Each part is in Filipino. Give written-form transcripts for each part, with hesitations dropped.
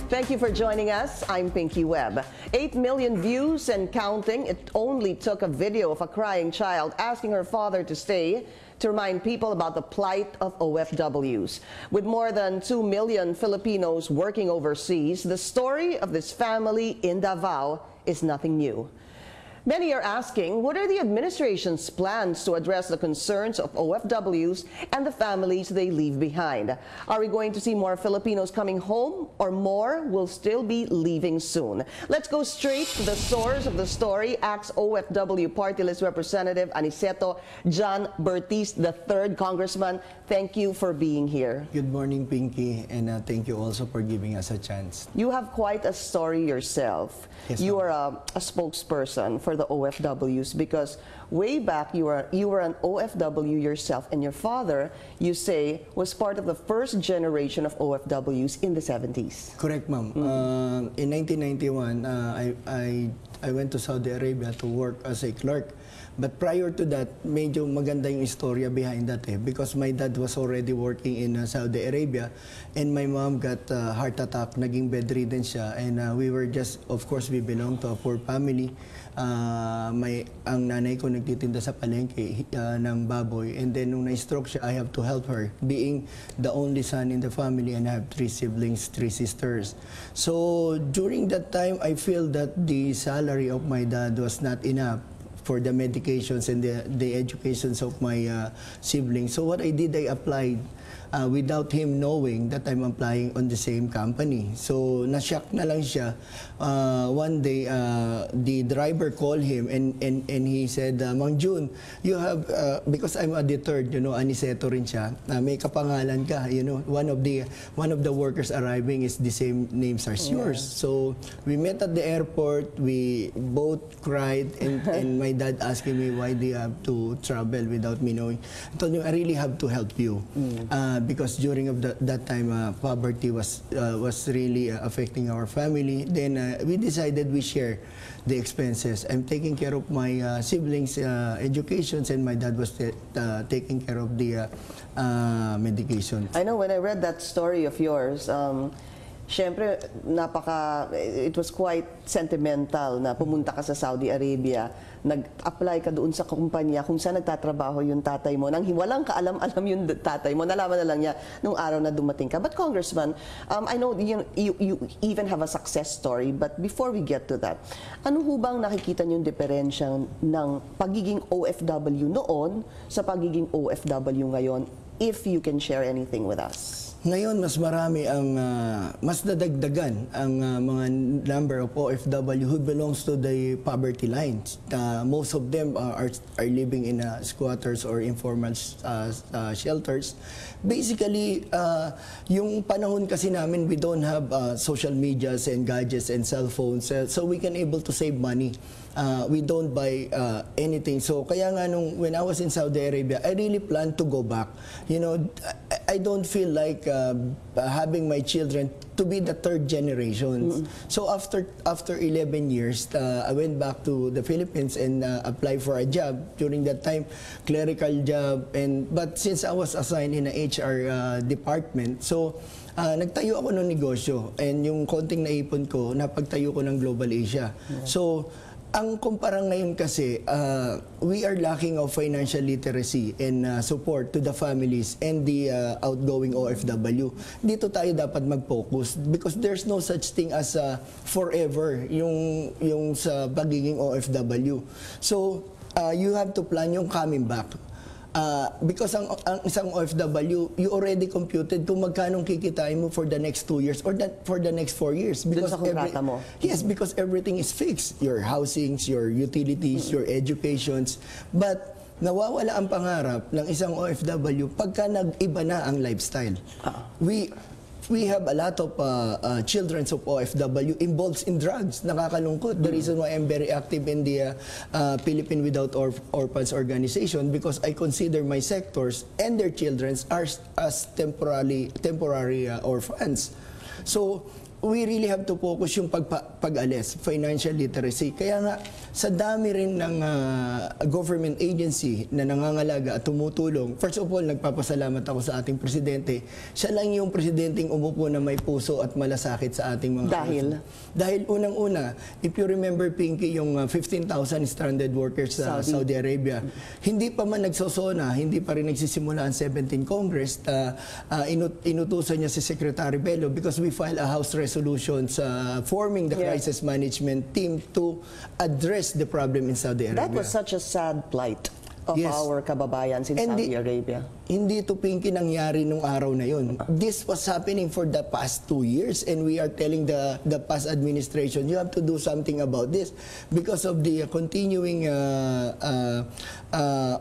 Thank you for joining us. I'm Pinky Webb. 8 million views and counting. It only took a video of a crying child asking her father to stay to remind people about the plight of OFWs. With more than 2 million Filipinos working overseas, the story of this family in Davao is nothing new. Many are asking, what are the administration's plans to address the concerns of OFWs and the families they leave behind? Are we going to see more Filipinos coming home, or more will still be leaving soon? Let's go straight to the source of the story. Ex-OFW Party List Representative Aniceto John Bertis III, Congressman, thank you for being here. Good morning, Pinky, and thank you also for giving us a chance. You have quite a story yourself. Yes, you are a spokesperson for the OFWs, because way back you were an OFW yourself, and your father, you say, was part of the first generation of OFWs in the 70s. Correct, ma'am. In 1991, I went to Saudi Arabia to work as a clerk. But prior to that, medyo maganda yung istorya behind that because my dad was already working in Saudi Arabia, and my mom got heart attack, naging bedridden siya, and we were just, of course, we belong to a poor family. Ang nanay ko nagtitinda sa palengke ng baboy, and then nung na-stroke siya, I have to help her, being the only son in the family, and I have 3 siblings, 3 sisters. So during that time, I feel that the salary of my dad was not enough for the medications and the educations of my siblings. So what I did, I applied without him knowing that I'm applying on the same company. So na-shock na lang siya. One day, the driver called him and he said, Mang Jun, you have, because I'm a deterred, you know, Aniceto rin siya, may kapangalan ka, you know, one of the workers arriving is the same names as yours. So we met at the airport, we both cried, and my dad asking me why they have to travel without me knowing. I told him, I really have to help you. Because during that time, poverty was really affecting our family. Then we decided we share the expenses. I'm taking care of my siblings' educations, and my dad was taking care of the medication. I know when I read that story of yours, syempre, it was quite sentimental na pumunta ka sa Saudi Arabia, nag-apply ka doon sa kumpanya kung saan nagtatrabaho yung tatay mo. Nang walang kaalam-alam yung tatay mo, nalaman na lang niya nung araw na dumating ka. But Congressman, I know you even have a success story, but before we get to that, ano ho bang nakikita niyong diferensya ng pagiging OFW noon sa pagiging OFW ngayon, if you can share anything with us? Ngayon, mas marami ang, mas nadagdagan ang mga number of OFW who belongs to the poverty lines. Most of them are living in squatters or informal shelters. Basically, yung panahon kasi namin, we don't have social medias and gadgets and cell phones, so we can able to save money. We don't buy anything. So kaya nga when I was in Saudi Arabia, I really plan to go back. You know, I don't feel like having my children to be the 3rd generation. So after 11 years, I went back to the Philippines and applied for a job. During that time, clerical job, but since I was assigned in a HR department, so nagtayo ako ng negosyo, and yung konting naipon ko, napagtayo ko ng Global Asia. So ang kumpara ngayon kasi, we are lacking of financial literacy and support to the families and the outgoing OFW. Dito tayo dapat mag-focus because there's no such thing as forever yung sa pagiging OFW. So, you have to plan yung coming back. Because ang isang OFW, you already computed kung magkano kikitain mo for the next 2 years or for the next 4 years. Because sa kontrata mo. Yes, because everything is fixed. Your housings, your utilities, your educations. But nawawala ang pangarap ng isang OFW pagka nag-iba na ang lifestyle. We have a lot of children of OFW involved in drugs. Nakakalungkot. The reason why I'm very active in the Philippine Without Orphans organization, because I consider my sectors and their children as temporary orphans. So we really have to focus yung pag-alis, financial literacy. Kaya nga, sa dami rin ng government agency na nangangalaga at tumutulong, first of all, nagpapasalamat ako sa ating presidente. Siya lang yung presidenteng umupo na may puso at malasakit sa ating mga Dahil unang-una, if you remember, Pinky, yung 15,000 stranded workers sa Saudi Arabia, hindi pa man nagsosona, hindi pa rin nagsisimula ang 17th Congress, inutusan niya si Secretary Bello because we filed a House resolutions forming the crisis management team to address the problem in Saudi Arabia. That was such a sad plight of our kababayans in Saudi Arabia. Hindi ito, Pinky, nangyari nung araw na yun. This was happening for the past 2 years and we are telling the past administration, you have to do something about this because of the continuing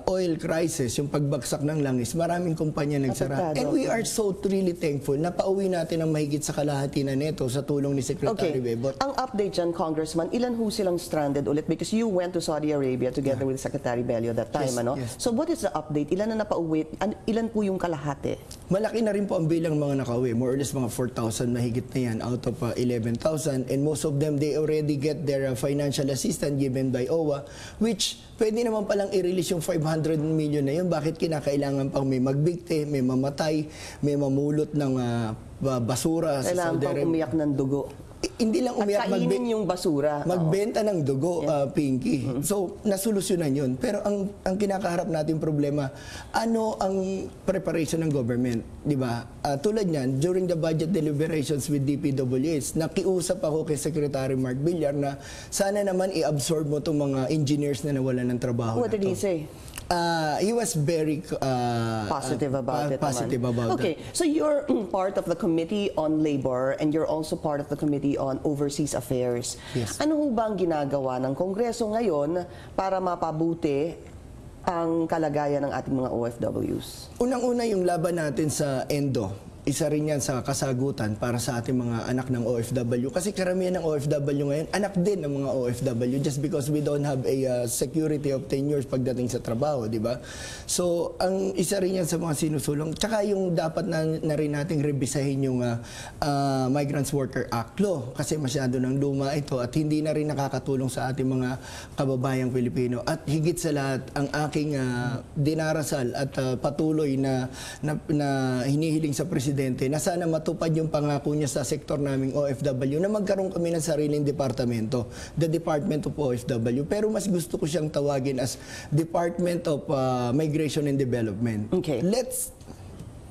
oil crisis, yung pagbagsak ng langis. Maraming kumpanya nagsara. And we are so really thankful na pauwi natin ang mahigit sa kalahati na neto sa tulong ni Secretary Bebot. Ang update dyan, Congressman, ilan ho silang stranded ulit? Because you went to Saudi Arabia together with Secretary Bello that time, ano? So what is the update? Ilan na napauwi? Ilan po yung kalahati? Malaki na rin po ang bilang mga nakauwi. More or less mga 4,000 mahigit na yan out of 11,000. And most of them, they already get their financial assistance given by OWA, which pwede naman palang i-release yung 500 million na yun. Bakit kinakailangan pang may magbigti, may mamatay, may mamulot ng basura sa Saudi Arabia? Kailangan pang umiyak ng dugo. Hindi lang umiyak, at kainin yung basura. Magbenta ng dugo, Pinky. So, nasolusyonan yun. Pero ang kinakaharap natin problema, ano ang preparation ng government? Di ba? Tulad niyan, during the budget deliberations with DPWH, nakiusap ako kay Secretary Mark Villar na sana naman i-absorb mo itong mga engineers na nawalan ng trabaho. What did he say? He was very positive about it. Positive about okay, so you're part of the Committee on Labor and you're also part of the Committee on Overseas Affairs. Yes. Ano ho ba ang ginagawa ng Kongreso ngayon para mapabuti ang kalagayan ng ating mga OFWs? Unang-una yung laban natin sa ENDO. Isa rin yan sa kasagutan para sa ating mga anak ng OFW. Kasi karamihan ng OFW ngayon, anak din ng mga OFW just because we don't have a security of tenures pagdating sa trabaho, di ba? So, ang isa rin yan sa mga sinusulong. Tsaka yung dapat na rin nating rebisahin yung Migrants Worker Act Law kasi masyado ng luma ito at hindi na rin nakakatulong sa ating mga kababayang Pilipino. At higit sa lahat, ang aking dinarasal at patuloy na hinihiling sa Presidente na sana matupad yung pangako niya sa sektor naming OFW na magkaroon kami ng sariling departamento, the Department of OFW. Pero mas gusto ko siyang tawagin as Department of Migration and Development. Okay.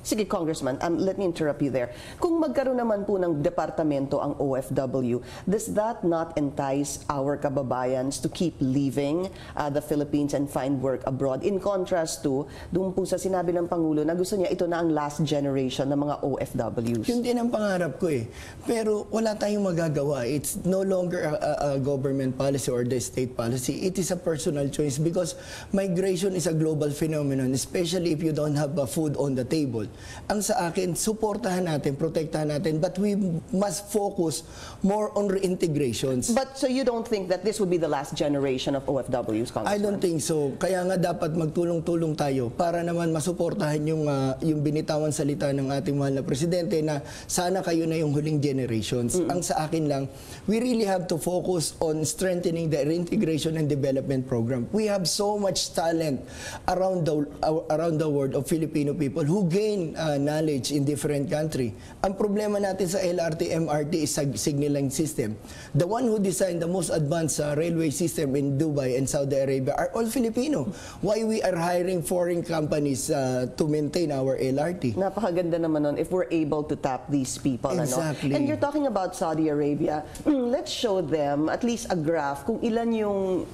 Sige, Congressman, let me interrupt you there. Kung magkaroon naman po ng departamento ang OFW, does that not entice our kababayans to keep leaving the Philippines and find work abroad? In contrast to, doon po sa sinabi ng Pangulo na gusto niya ito na ang last generation ng mga OFWs. Yun din ang pangarap ko eh. Pero wala tayong magagawa. It's no longer a government policy or the state policy. It is a personal choice because migration is a global phenomenon, especially if you don't have food on the table. Ang sa akin, suportahan natin, protektahan natin, but we must focus more on reintegrations. But so you don't think that this would be the last generation of OFWs, Congressman? I don't think so. Kaya nga dapat magtulong-tulong tayo para naman masuportahan yung binitawan salita ng ating mahal na presidente na sana kayo na yung huling generations. Ang sa akin lang, we really have to focus on strengthening the reintegration and development program. We have so much talent around the world of Filipino people who gain knowledge in different country. Ang problema natin sa LRT, MRT is signaling system. The one who designed the most advanced railway system in Dubai and Saudi Arabia are all Filipino. Why we are hiring foreign companies to maintain our LRT? Napakaganda naman nun if we're able to tap these people. Exactly. Ano? And you're talking about Saudi Arabia. Let's show them at least a graph kung ilan yung...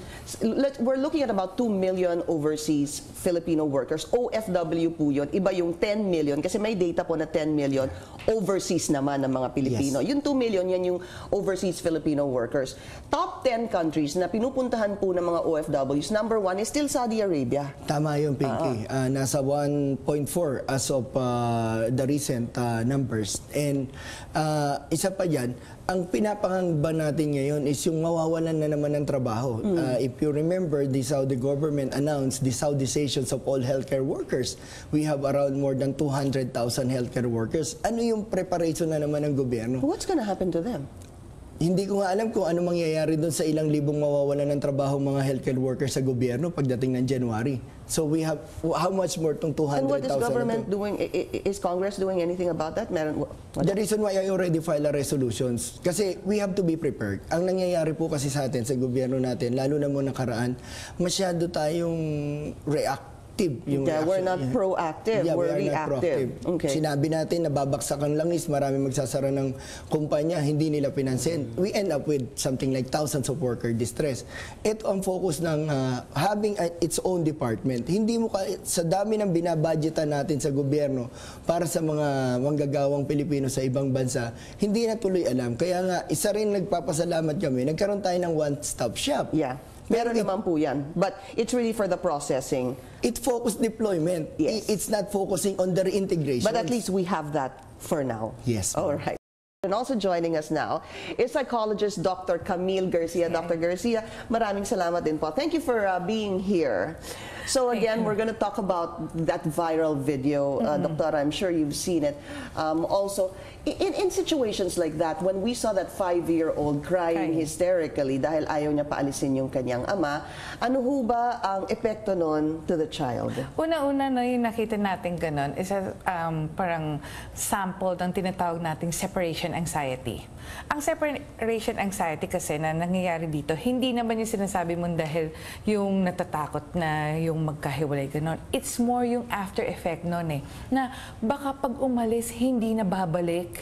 We're looking at about 2 million overseas Filipino workers. OFW po yun. Iba yung 10 million kasi may data po na 10 million overseas naman ng mga Pilipino. Yes. Yung 2 million, yan yung overseas Filipino workers. Top 10 countries na pinupuntahan po ng mga OFWs, number 1 is still Saudi Arabia. Tama yung Pinky. Nasa 1.4 as of the recent numbers. And isa pa yan, ang pinapangamba natin ngayon is yung mawawalan na naman ng trabaho. If you remember, the Saudi government announced the Saudization of all healthcare workers. We have around more than 200,000 200,000 healthcare workers. Ano yung preparation na naman ng gobyerno? What's gonna happen to them? Hindi ko nga alam kung ano mangyayari doon sa ilang libong mawawalan ng trabaho mga healthcare workers sa gobyerno pagdating ng January. So we have, how much more tong 200,000 And what is na to? government doing? Is Congress doing anything about that? Meron, The reason why I already filed a resolutions, kasi we have to be prepared. Ang nangyayari po kasi sa atin, sa gobyerno natin, lalo na mo nakaraan, masyado tayong reactive. Yung Yeah, we're not proactive, Yeah, we're we are not reactive. proactive. Okay. Sinabi natin na babaksak ang langis, marami magsasara ng kumpanya, hindi nila pinansin. We end up with something like thousands of worker distress. Ito ang focus ng having its own department. Hindi mo sa dami ng binabudgetan natin sa gobyerno para sa mga manggagawang Pilipino sa ibang bansa, hindi na tuloy alam. Kaya nga, isa rin nagpapasalamat kami, nagkaroon tayo ng one-stop shop. Yeah. Meron naman po yan. But it's really for the processing. It focused deployment. Yes. It's not focusing on the reintegration. But at least we have that for now. Yes. All right. And also joining us now is psychologist Dr. Camille Garcia. Dr. Garcia, maraming salamat din po. Thank you for being here. So again, we're going to talk about that viral video. Doctor, I'm sure you've seen it. Also, in situations like that, when we saw that 5-year-old crying hysterically dahil ayaw niya paalisin yung kanyang ama, ano ho ba ang epekto nun to the child? Una-una na yung nakita natin ganun is parang sample ng tinatawag nating separation anxiety. Ang separation anxiety kasi na nangyayari dito, hindi naman yung sinasabi mo dahil yung natatakot na yung magkahiwalay ganon. It's more yung after effect nun eh. Na baka pag umalis, hindi na babalik.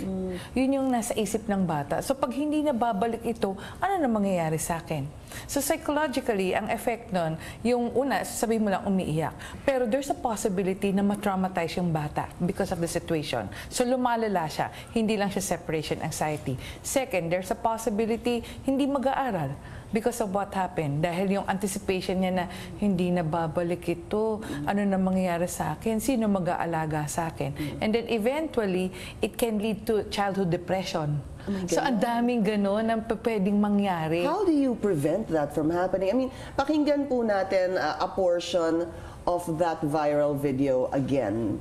Yun yung nasa isip ng bata. So pag hindi na babalik ito, ano na mangyayari sa akin? So psychologically, ang effect nun, yung una, sabihin mo lang umiiyak. Pero there's a possibility na ma-traumatize yung bata because of the situation. So lumalala siya. Hindi lang siya separation anxiety. Second, there's a possibility hindi mag-aaral because of what happened. Dahil yung anticipation niya na hindi na babalik ito, ano na mangyayari sa akin, sino mag-aalaga sa akin. And then eventually, it can lead to childhood depression. So ang daming ganon ang pwedeng mangyari. How do you prevent that from happening? I mean, pakinggan po natin a portion of that viral video again.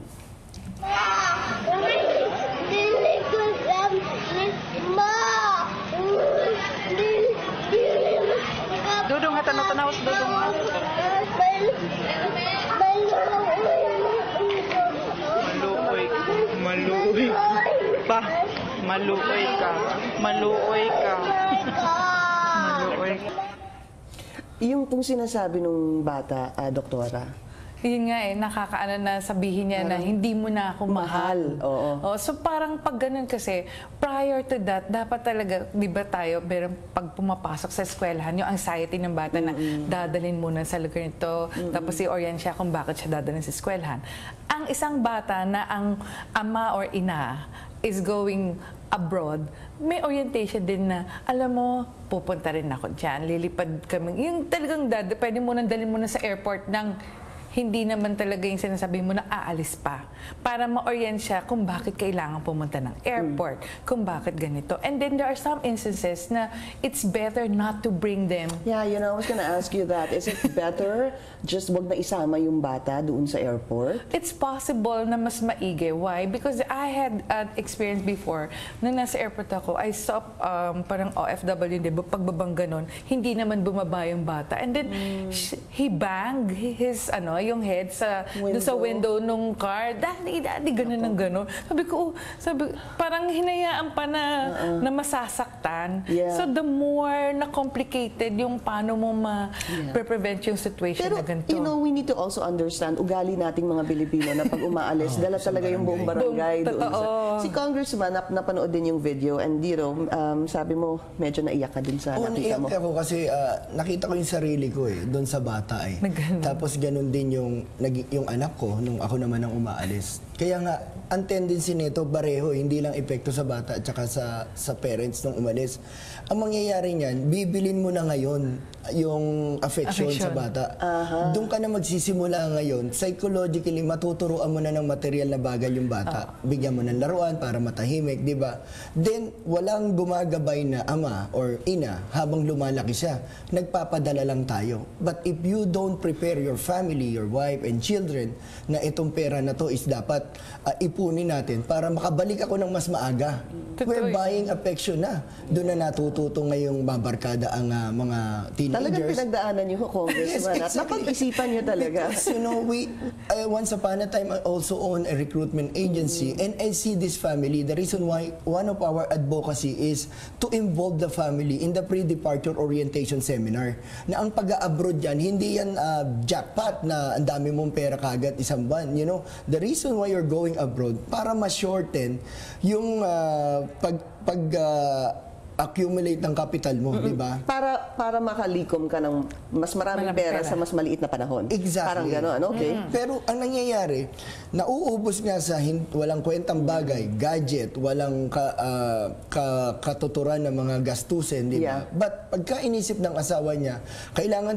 Dudong nga tanaw-tanaw sa dudong. Maluoy pa. Maluoy ka. Maluoy ka. Maluoy ka. Yung pong sinasabi nung bata, doktora, Yun nga eh, nakakaano na sabihin niya na hindi mo na ako mahal. Oo. So parang pag ganun kasi, prior to that, dapat talaga, di ba tayo, pero pag pumapasok sa eskwelahan, yung anxiety ng bata na dadalhin muna sa lugar nito, tapos i-orient siya kung bakit siya dadalhin sa eskwelahan. Ang isang bata na ang ama or ina is going abroad, may orientation din na, alam mo, pupunta rin ako dyan, lilipad kami. Yung talagang pwede mo nang dalhin mo na sa airport ng hindi naman talaga yung sinasabi mo na aalis pa. Para ma-orient siya kung bakit kailangan pumunta ng airport, kung bakit ganito. And then there are some instances na it's better not to bring them. yeah, you know, I was gonna ask you that. Is it better just wag na isama yung bata doon sa airport? It's possible na mas maigi. Why? Because I had an experience before, nung nasa airport ako, I saw parang OFW, di ba, pagbabang ganon, hindi naman bumaba yung bata. And then, he banged his, yung head sa window nung car. Daddy, ganun ng ganun. Sabi ko, parang hinayaan pa na masasaktan. Yeah. So, the more na complicated yung paano mo ma-prevent yung situation Pero, na ganito. you know, we need to also understand, ugali nating mga Pilipino na pag umaalis, dala talaga yung buong barangay doon. Si Congressman, napanood din yung video and, you know, sabi mo, medyo naiyak ka din sa nakita mo. Naiyak ako kasi nakita ko yung sarili ko doon sa bata eh. Tapos ganun din yung anak ko nung ako naman ang umaalis. Kaya nga, ang tendency nito, pareho, hindi lang epekto sa bata at saka sa parents nung umalis. Ang mangyayari niyan, bibilin mo na ngayon yung affection sa bata. Doon ka na magsisimula ngayon, psychologically, matuturuan mo na ng material na bagay yung bata. Bigyan mo ng laruan para matahimik, di ba? Then, walang gumagabay na ama or ina habang lumalaki siya. Nagpapadala lang tayo. But if you don't prepare your family, your wife and children, na itong pera na to is dapat ipunin natin para makabalik ako ng mas maaga. We're buying affection na. Doon na natututo ngayong babarkada ang mga Talagang teenagers. pinagdaanan niyo, Congressman. Yes, At exactly. napag-isipan niyo talaga. Because, once upon a time, I also own a recruitment agency, and I see this family. The reason why one of our advocacy is to involve the family in the pre-departure orientation seminar. Na ang pag-abroad yan, hindi yan jackpot na ang dami mong pera kagad isang buwan. The reason why you're going abroad, para ma-shorten yung accumulate ng capital mo, di ba? Para makalikom ka ng mas maraming pera sa mas maliit na panahon. Exactly. Parang gano'n, okay? Pero ang nangyayari, nauubos nga sa walang kwentang bagay, gadget, walang katuturan ng mga gastusin, di ba? Yeah. But pagka inisip ng asawa niya, kailangan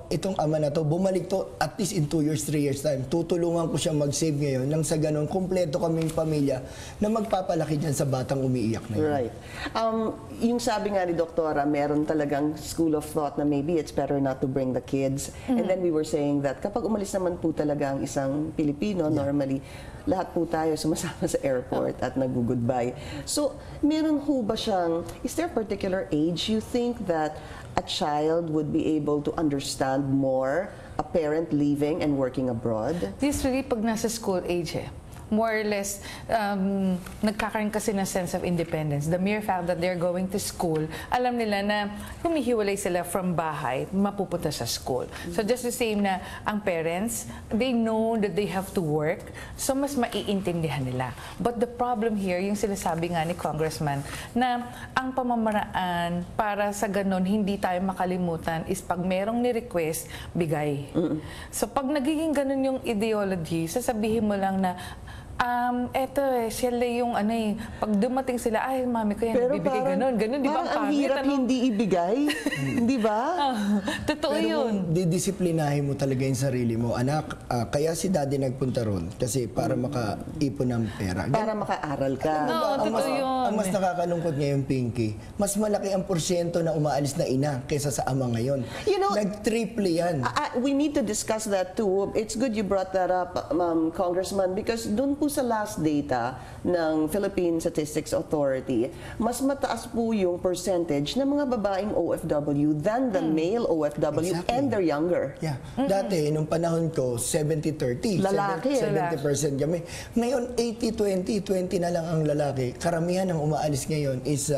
itong ama na to, bumalik to at least in 2 years, 3 years time. Tutulungan ko siya mag-save ngayon nang sa ganun, kumpleto kaming pamilya na magpapalaki dyan sa batang umiiyak na yun. Right. Yung sabi nga ni Doktora, meron talagang school of thought na maybe it's better not to bring the kids. And then we were saying that kapag umalis naman po talaga ang isang Pilipino, normally, lahat po tayo sumasama sa airport at nag-goodbye. So, meron ho ba siyang, is there a particular age you think that a child would be able to understand more a parent leaving and working abroad? Usually, pag nasa school age more or less, nagkakaroon kasi ng sense of independence. The mere fact that they're going to school, alam nila na humihiwalay sila from bahay, mapupunta sa school. So just the same na ang parents, they know that they have to work, so mas maiintindihan nila. But the problem here, yung sinasabi nga ni Congressman, na ang pamamaraan para sa ganun, hindi tayo makalimutan is pag merong ni-request, bigay. So pag nagiging ganun yung ideology, sasabihin mo lang na, eto sila yung pag dumating sila, ay mami ko yan, bibigay ganun, di ba? Parang ang hirap hindi ibigay, di ba? Totoo Pero yun. didisiplinahin mo talaga yung sarili mo. Anak, kaya si daddy nagpunta ron kasi para makaipon ng pera. Para makaaral ka. Totoo yun. Ang mas nakakalungkot ngayon, Pinky, mas malaki ang porsyento na umaalis na ina kaysa sa ama ngayon. Nag-triple yan. We need to discuss that too. It's good you brought that up, Congressman, because dun po sa last data ng Philippine Statistics Authority, mas mataas po yung percentage ng mga babaeng OFW than the male OFW and they're younger. Yeah. Dati, nung panahon ko, 70-30. Lalaki. 70% kami. Ngayon, 80-20. 20 na lang ang lalaki. Karamihan ng umaalis ngayon is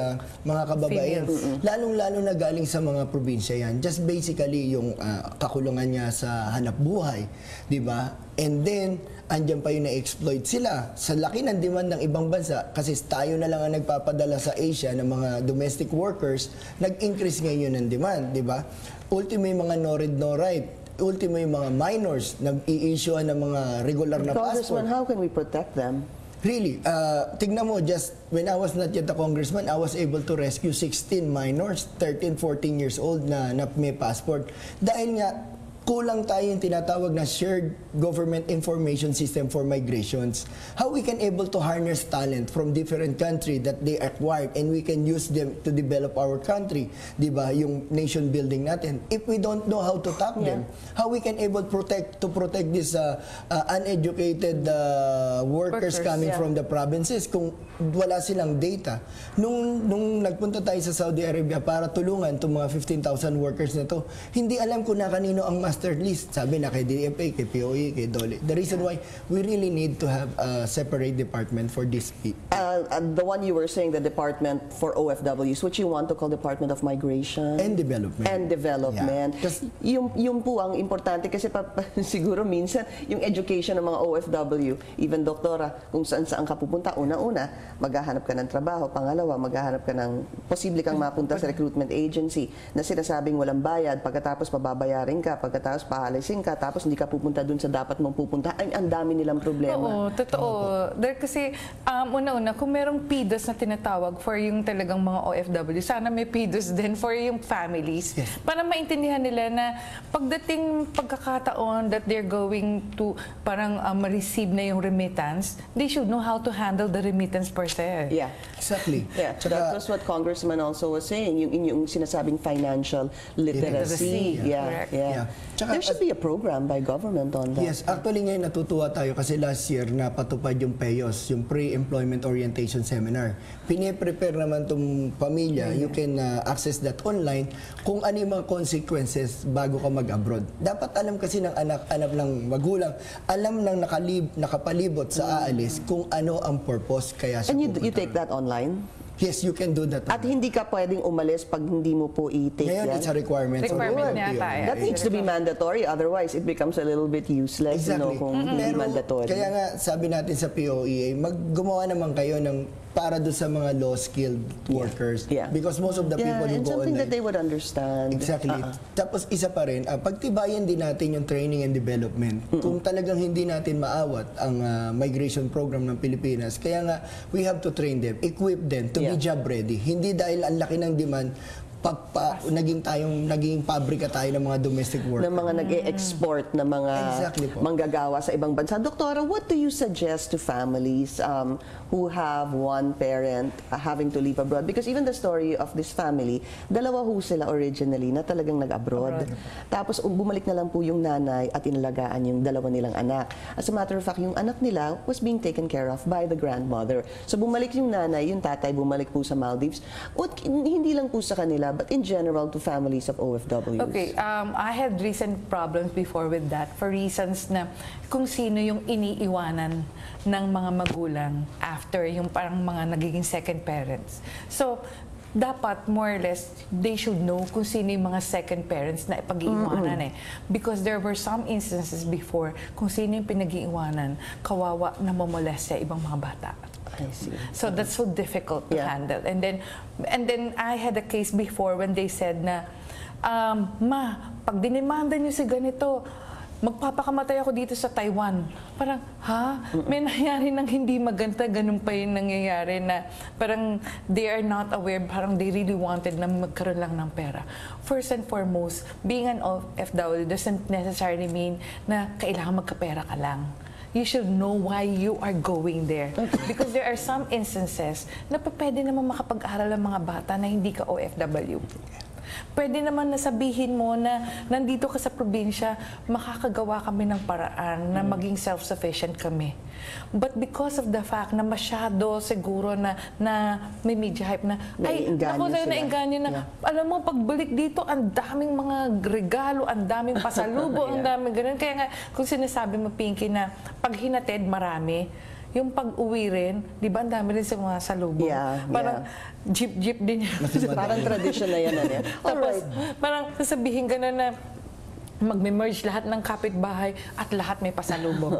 mga kababayan. Lalong-lalo na galing sa mga probinsya yan. Just basically yung kakulungan niya sa hanap buhay. Di ba? And then, andyan pa yung na-exploit sila. Sa laki ng demand ng ibang bansa, kasi tayo na lang ang nagpapadala sa Asia ng mga domestic workers, nag-increase ngayon ng demand, di ba? Ultimo yung mga no read, no write. Ultimo yung mga minors, nag-i-issue ng mga regular na passport. Congressman, how can we protect them? Really, tignan mo, just when I was not yet a congressman, I was able to rescue 16 minors, 13, 14 years old na may passport. Dahil nga, kulang tayo yung tinatawag na shared government information system for migrations. How we can able to harness talent from different country that they acquired and we can use them to develop our country. Di ba? Yung nation building natin. If we don't know how to tap them, how we can able to protect this uneducated workers coming from the provinces kung wala silang data. Nung nagpunta tayo sa Saudi Arabia para tulungan itong mga 15,000 workers na to, hindi alam ko na kanino ang master list. Sabi na kay DFA, kay POE, kay DOLE. The reason why we really need to have a separate department for this people. The one you were saying, the Department for OFWs, which you want to call Department of Migration And Development. And Development. Yeah. Yung po ang importante kasi siguro minsan yung education ng mga OFW, even doktora, kung saan ka pupunta, una-una, maghahanap ka ng trabaho, pangalawa, maghahanap ka ng posible kang mapunta sa recruitment agency na sinasabing walang bayad, pagkatapos pababayarin ka, pagkatapos paalisin ka, tapos hindi ka pupunta dun sa dapat mong pupunta, ay ang dami nilang problema. Oo, totoo. Dahil kasi, una-una, kung merong PDOS na tinatawag for yung talagang mga OFW, sana may PDOS din for yung families. Yes. Para maintindihan nila na pagdating pagkakataon that they're going to parang ma-receive na yung remittance, they should know how to handle the remittance per se. Yeah. Exactly. Yeah, that was what Congressman also was saying, yung sinasabing financial literacy. Literacy, Yeah, correct. yeah. Yeah. Tsaka, There should be a program by government on that. yes, actually ngayon natutuwa tayo kasi last year napatupad yung PEOS, yung Pre-Employment Orientation Seminar. Pine-prepare naman itong pamilya, you can access that online kung ano yung mga consequences bago ka mag-abroad. Dapat alam kasi ng anak ng magulang, alam ng nakapalibot sa aalis kung ano ang purpose kaya siya And you pupunta take ron. that online? Yes, you can do that. At hindi ka pwedeng umalis pag hindi mo po i-take Ngayon, yan? it's a requirement. Requirement Good. yata, eh. That needs to be mandatory, otherwise it becomes a little bit useless, Exactly. kung hindi Pero, mandatory. kaya nga, sabi natin sa POEA, gumawa naman kayo ng para doon sa mga low-skilled workers. Yeah. Because most of the people who and go something online... that they would understand. Exactly. Tapos isa pa rin, pagtibayan din natin yung training and development. Kung talagang hindi natin maawat ang migration program ng Pilipinas, kaya nga, we have to train them, equip them to be job ready. Hindi dahil ang laki ng demand, naging pabrika tayo ng mga domestic workers. Ng mga nag-e-export na mga Exactly po. manggagawa sa ibang bansa. Doktora, what do you suggest to families who have one parent having to leave abroad? Because even the story of this family, dalawa ho sila originally na talagang nag-abroad. Tapos bumalik na lang po yung nanay at inalagaan yung dalawa nilang anak. As a matter of fact, yung anak nila was being taken care of by the grandmother. So bumalik yung nanay, yung tatay bumalik po sa Maldives. Hindi lang po sa kanila, but in general to families of OFWs. Okay, I had recent problems before with that for reasons na kung sino yung iniiwanan ng mga magulang after yung parang mga nagiging second parents. So, dapat more or less they should know kung sino yung mga second parents na pag-iiwanan because there were some instances before kung sino yung pinag-iiwanan, kawawa na mamolest sa ibang mga bata. I see. So that's so difficult to handle. And then I had a case before when they said na, ma, pag dinimanda niyo si ganito, magpapakamatay ako dito sa Taiwan. Parang, ha? May nangyari ng hindi maganda, ganun pa yung nangyayari na parang they are not aware, parang they really wanted na magkaroon lang ng pera. First and foremost, being an OFW doesn't necessarily mean na kailangan magkapera ka lang. You should know why you are going there. Because there are some instances na pwede naman makapag-aral ang mga bata na hindi ka OFW. Pwede naman nasabihin mo na nandito ka sa probinsya, makakagawa kami ng paraan na maging self-sufficient kami. But because of the fact na masyado siguro na may media hype na, ay, ako na nainganyo na, alam mo, pagbalik dito, ang daming mga regalo, ang daming pasalubo, ang daming ganun. Kaya nga, kung sinasabi mo, Pinky, na pag hinatid, marami, yung pag-uwi rin, di ba, ang dami rin sa mga salubong. Parang jeep-jeep din yan. Parang tradition na yan. Tapos, parang sasabihin gano'n na magme-merge lahat ng kapitbahay at lahat may pasalubong.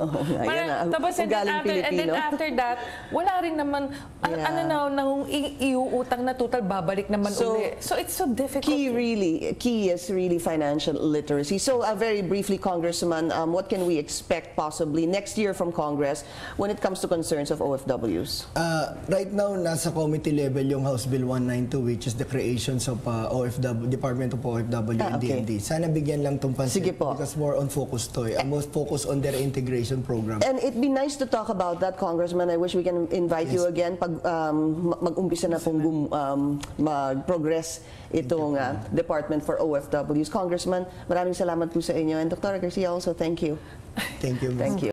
Tapos, and then after that, wala rin naman, nang iuutang na total, babalik naman uli. So, it's so difficult. Key is really financial literacy. So, very briefly, Congressman, what can we expect possibly next year from Congress when it comes to concerns of OFWs? Right now, nasa committee level yung House Bill 192, which is the creations of Department of OFW and DND. Sana bigyan lang itong pansin. Sige po. Because more on focus to. Most focus on their integration program. And it'd be nice to talk about that, Congressman. I wish we can invite you again pag mag-umpisa na pong mag-progress itong Department for OFWs. Congressman, maraming salamat po sa inyo. And Dr. Garcia also, thank you. Thank you. Thank you.